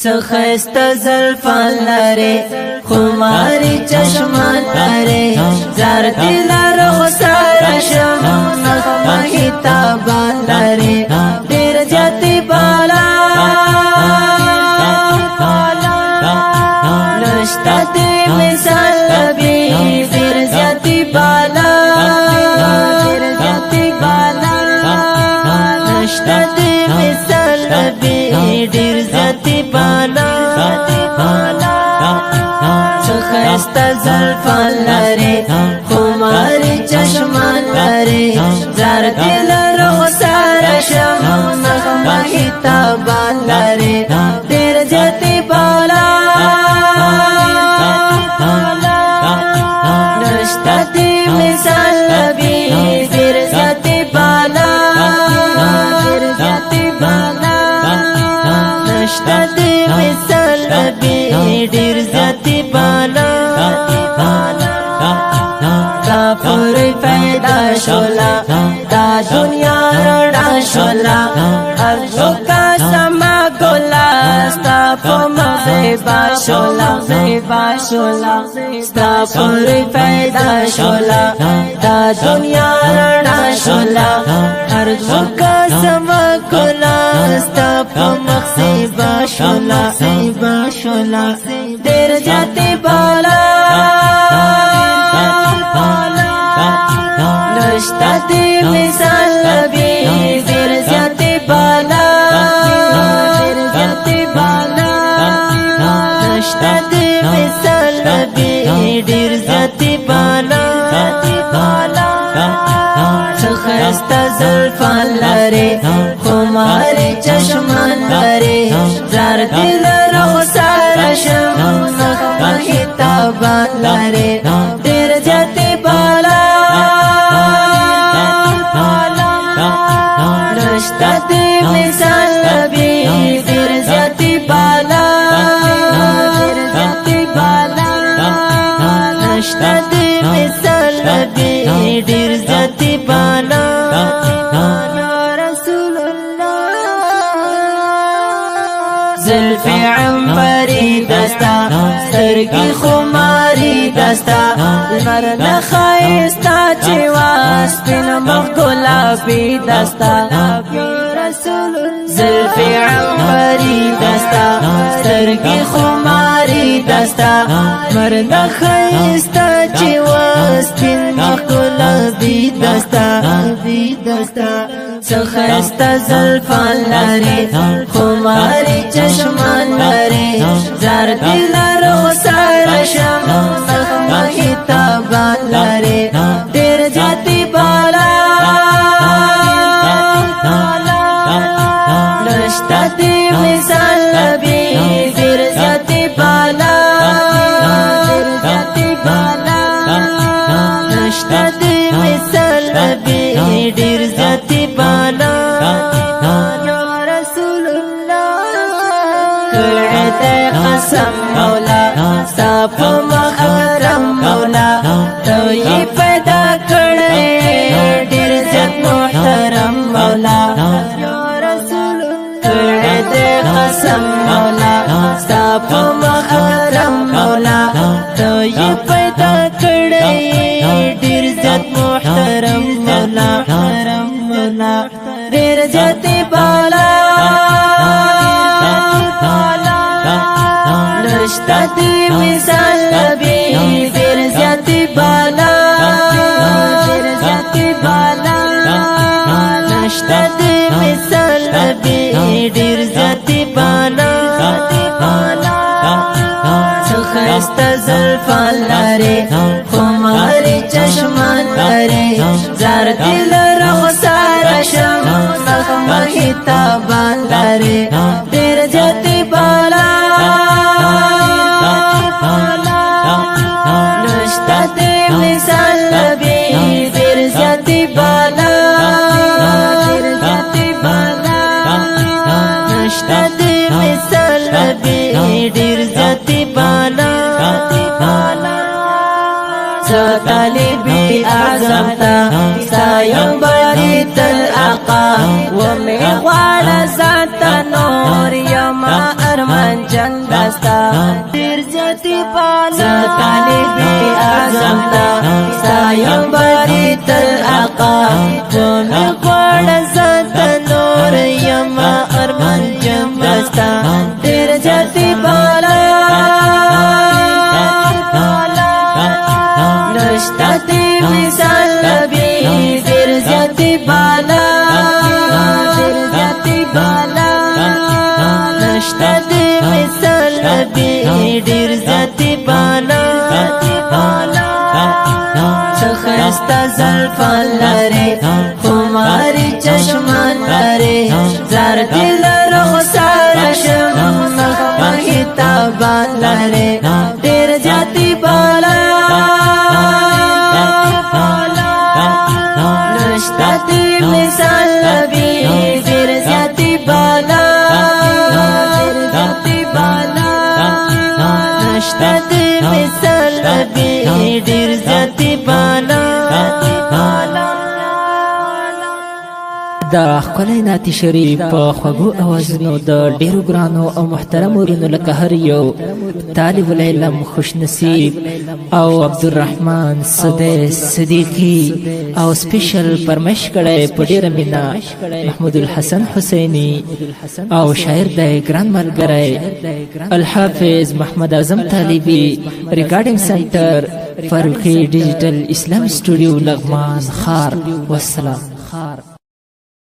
سخست زلفان لري خماري چشمان لري زار دل رخسار شم نغمه هتابان لري دیر جاتی بالا نشتا دی مثال لبی دیر جاتی بالا نشتا دی مثال لبی دیر جاتی بالا سخستا زلفان لري خماري چشمان لري زار دل رخسار شم نغمه هتابان لري دیر جاتی بالا نشتا دی مثال لبی دیر جاتی بالا نشتا دی مثال لبی دیر جاتی بالا دا پوری پیدا شولا دا دنیا رڑا شولا ارزو کا سما گولا ستا پما زیبا شولا ستا پوری پیدا شولا دا دنیا رڑا شولا ارزو کا سما گولا ستا پما زیبا شولا دیر جاتی بالا نشتا دی مثال لبی دیر جاتی بالا نشتا دی مثال لبی دیر جاتی بالا سخستا زلفان لري خماري چشمان لري زار دل رخسار شم نغمه هتابان لري دیر جاتی بالا نشتا دی مثال لبی دیر جاتی بالا نشتا دی مثال لبی دیر جاتی بالا رسول الله زلف عنبری دستا سترگی خماری دستا لمرنا خایستا چی واسپین مخ گلابی دستا زلف عنبری دستا سترگی خماری دستا مرنا خایستا چی واسپین مخ گلابی دستا سخستا زلفان لري خماري چشمان لري زار دل رخسار شم نغمه هتابان لري دیر جاتی بالا نشتا دی مثال لبی دیر جاتی بالا نشتا دی مثال لبی دیر جاتی بالا رسول الله کړه قسم مولا صاف محرم مولا تو یې پیدا کړې ډېر عزت محترم مولا کړه قسم مولا صاف محرم مولا تو یې پیدا کړې ډېر عزت محترم مولا دیر جاتی بالا نشتا دی مثال لبی دیر جاتی بالا نشتا دی مثال لبی دیر جاتی بالا سخستا زلفان لري خماري چشمان لري زار دل رخسار شم نغمه هتابان لري دیر جاتی بالا نشتا دی مثال لبی دیر جاتی بالا نشتا دی مثال لبی دیر جاتی بالا طالبی اعظم تا سایم باری تل آقا ومی غوار ذات نور یما ارمان جنگ دستا دیر زیادی بالا طالبی اعظم دا سایم باری تل آقا ومی غوار ذات نور یما ارمان جنگ دستا دیر زیادی بالا نشتا دی مثال نبی دیر زیادی بالا دیر زیادی بالا نشتا دی مثال نبی دیر زیادی بالا سخستا زلفان لري خماری چشمان لري زار دل رخسار شم مخمخی تابان لري دیر زیادی بالا نشتا دی مثال نبی دیر زیادی بالا دیر زیادی بالا نشتا دی مثال نبی دیر زیادی بالا دا خپلې نعت شریف په خوږو اوازونو د ډیرو ګرانو او محترمو ورونو لکه هر یو طالب العلم خوش نصیب او عبدالرحمن سدیس صدیقی او سپیشل پرمش کړی په ډیره مینه محمود الحسن حسینی او شاعر د ګران ملګری الحافظ محمد اعظم طالبی ریکارډینګ سنټر فاروقی ډیجیټل اسلام سټوډیو لغمان خار والسلام.